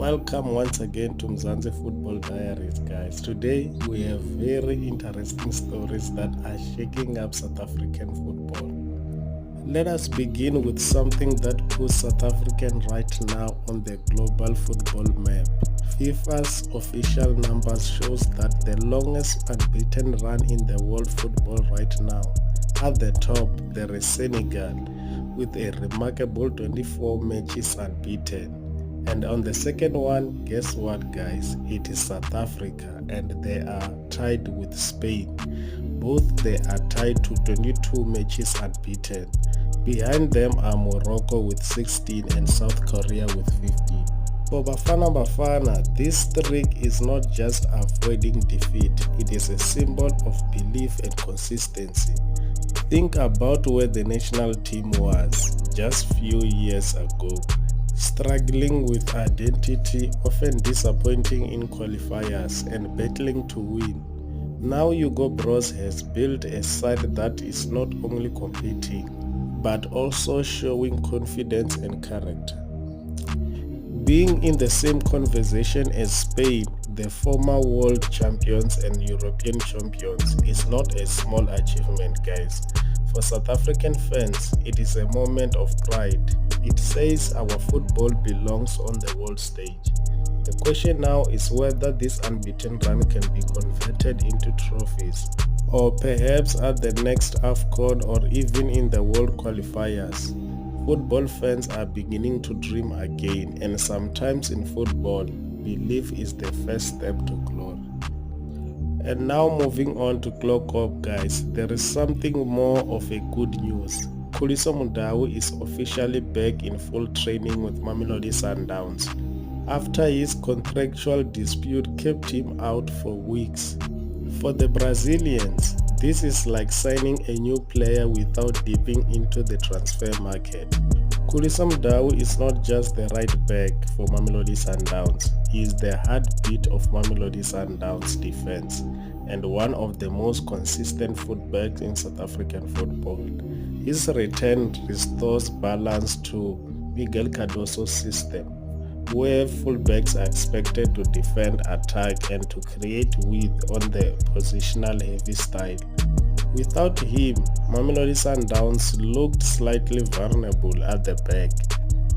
Welcome once again to Mzansi Football Diaries, guys. Today we have very interesting stories that are shaking up South African football. Let us begin with something that puts South African right now on the global football map. FIFA's official numbers shows that the longest unbeaten run in the world football right now. At the top, there is Senegal with a remarkable 24 matches unbeaten. And on the second one, guess what, guys? It is South Africa, and they are tied with Spain. Both they are tied to 22 matches unbeaten. Behind them are Morocco with 16 and South Korea with 15. For Bafana Bafana, this streak is not just avoiding defeat, it is a symbol of belief and consistency. Think about where the national team was just few years ago. Struggling with identity, often disappointing in qualifiers and battling to win. Now Hugo Bros has built a side that is not only competing, but also showing confidence and character. Being in the same conversation as Spain, the former world champions and European champions, is not a small achievement, guys. For South African fans, it is a moment of pride. It says our football belongs on the world stage. The question now is whether this unbeaten run can be converted into trophies, or perhaps at the next AFCON or even in the world qualifiers. Football fans are beginning to dream again, and sometimes in football, belief is the first step to glory. And now moving on to Clock Up, guys, there is something more of a good news. Khuliso Mudau is officially back in full training with Mamelodi Sundowns after his contractual dispute kept him out for weeks. For the Brazilians, this is like signing a new player without dipping into the transfer market. Khuliso Mudau is not just the right back for Mamelodi Sundowns, he is the heartbeat of Mamelodi Sundowns defense and one of the most consistent fullbacks in South African football. His return restores balance to Miguel Cardoso's system, where fullbacks are expected to defend, attack, and to create width on the positional-heavy style. Without him, Mamelodi Sundowns looked slightly vulnerable at the back,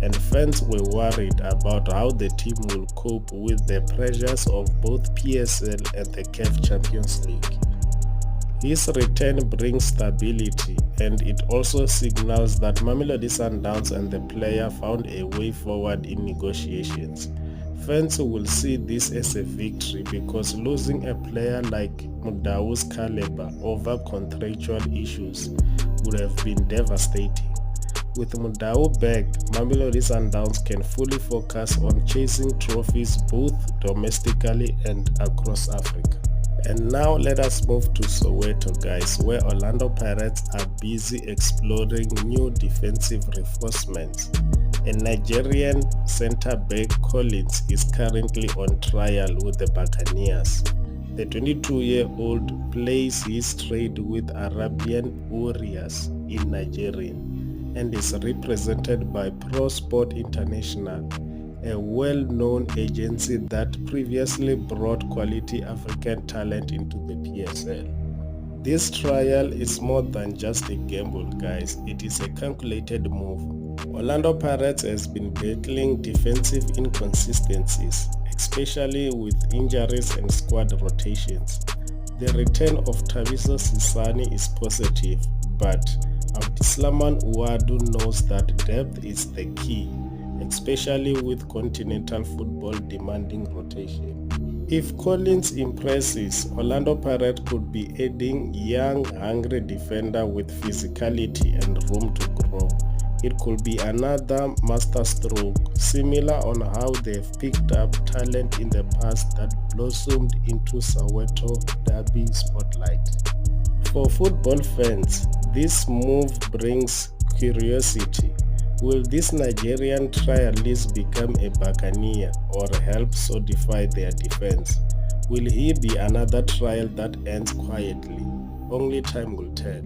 and fans were worried about how the team will cope with the pressures of both PSL and the CAF Champions League. His return brings stability, and it also signals that Mamelodi Sundowns and the player found a way forward in negotiations. Fans will see this as a victory because losing a player like Mudau's caliber over contractual issues would have been devastating. With Mudau back, Mamelodi Sundowns can fully focus on chasing trophies both domestically and across Africa. And now let us move to Soweto, guys, where Orlando Pirates are busy exploring new defensive reinforcements. A Nigerian centre-back, Collins, is currently on trial with the Buccaneers. The 22-year-old plays his trade with Arabian Warriors in Nigeria and is represented by Pro Sport International, a well-known agency that previously brought quality African talent into the PSL. This trial is more than just a gamble, guys. It is a calculated move. Orlando Pirates has been battling defensive inconsistencies, especially with injuries and squad rotations. The return of Thabiso Sisani is positive, but Abdislaman Ouaddou knows that depth is the key, especially with continental football demanding rotation. If Collins impresses, Orlando Pirates could be adding young, hungry defender with physicality and room to grow. It could be another masterstroke, similar on how they've picked up talent in the past that blossomed into Soweto derby spotlight. For football fans, this move brings curiosity. Will this Nigerian trialist become a Buccaneer or help solidify their defense? Will he be another trial that ends quietly? Only time will tell.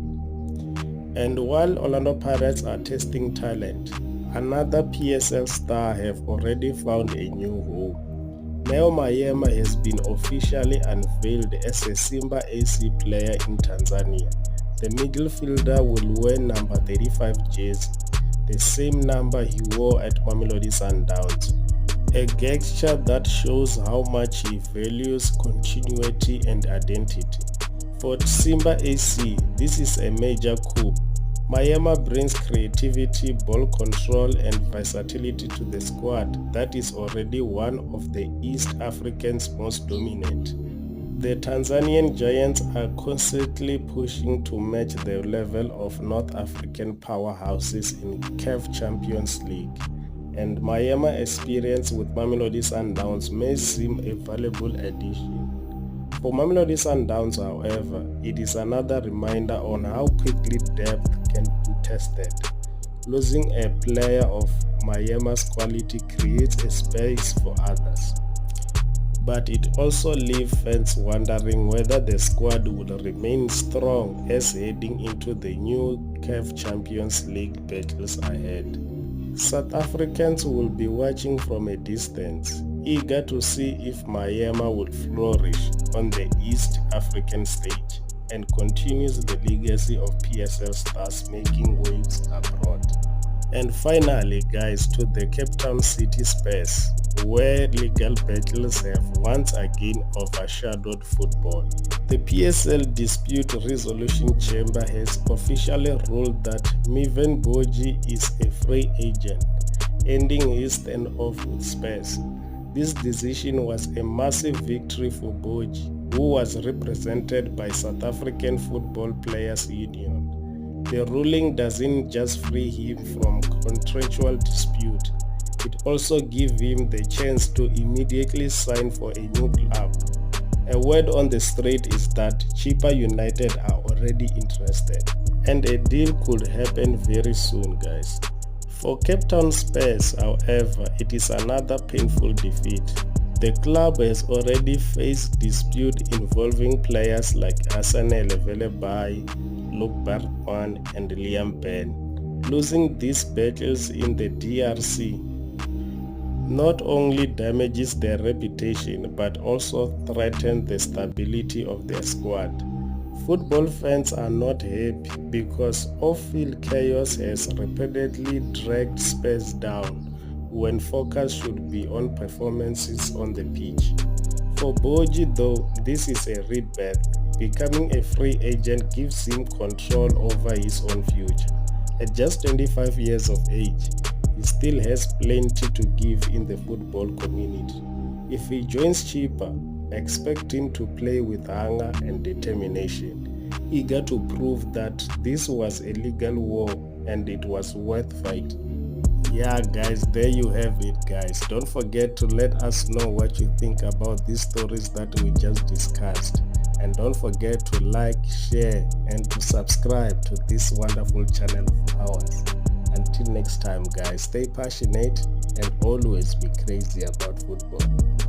And while Orlando Pirates are testing talent, another PSL star have already found a new home. Neo Maema has been officially unveiled as a Simba AC player in Tanzania. The midfielder will wear number 35 jersey, the same number he wore at Mamelodi Sundowns. A gesture that shows how much he values continuity and identity. For Simba AC, this is a major coup. Maema brings creativity, ball control and versatility to the squad that is already one of the East African's most dominant. The Tanzanian Giants are constantly pushing to match the level of North African powerhouses in CAF Champions League, and Maema experience with Mamelodi Sundowns may seem a valuable addition. For Mamelodi Sundowns, however, it is another reminder on how quickly depth can be tested. Losing a player of Maema's quality creates a space for others. But it also leaves fans wondering whether the squad will remain strong as heading into the new CAF Champions League battles ahead. South Africans will be watching from a distance, eager to see if Maema will flourish on the East African stage and continues the legacy of PSL stars making waves abroad. And finally, guys, to the Cape Town City Spurs, where legal battles have once again overshadowed football. The PSL Dispute Resolution Chamber has officially ruled that Mervin Boji is a free agent, ending his standoff with Spurs. This decision was a massive victory for Boji, who was represented by South African Football Players Union. The ruling doesn't just free him from contractual dispute, it also gives him the chance to immediately sign for a new club. A word on the street is that Chippa United are already interested, and a deal could happen very soon, guys. For Cape Town Spurs, however, it is another painful defeat. The club has already faced dispute involving players like Asane Levelebai, Luke Bartman and Liam Ben. Losing these battles in the DRC not only damages their reputation but also threatens the stability of their squad. Football fans are not happy because off-field chaos has repeatedly dragged Spurs down when focus should be on performances on the pitch. For Boji though, this is a rebirth. Becoming a free agent gives him control over his own future. At just 25 years of age, he still has plenty to give in the football community. If he joins Chippa, expect him to play with hunger and determination, eager to prove that this was a legal war and it was worth fighting. Yeah guys, there you have it guys. Don't forget to let us know what you think about these stories that we just discussed. And don't forget to like, share and to subscribe to this wonderful channel of ours. Until next time guys, stay passionate and always be crazy about football.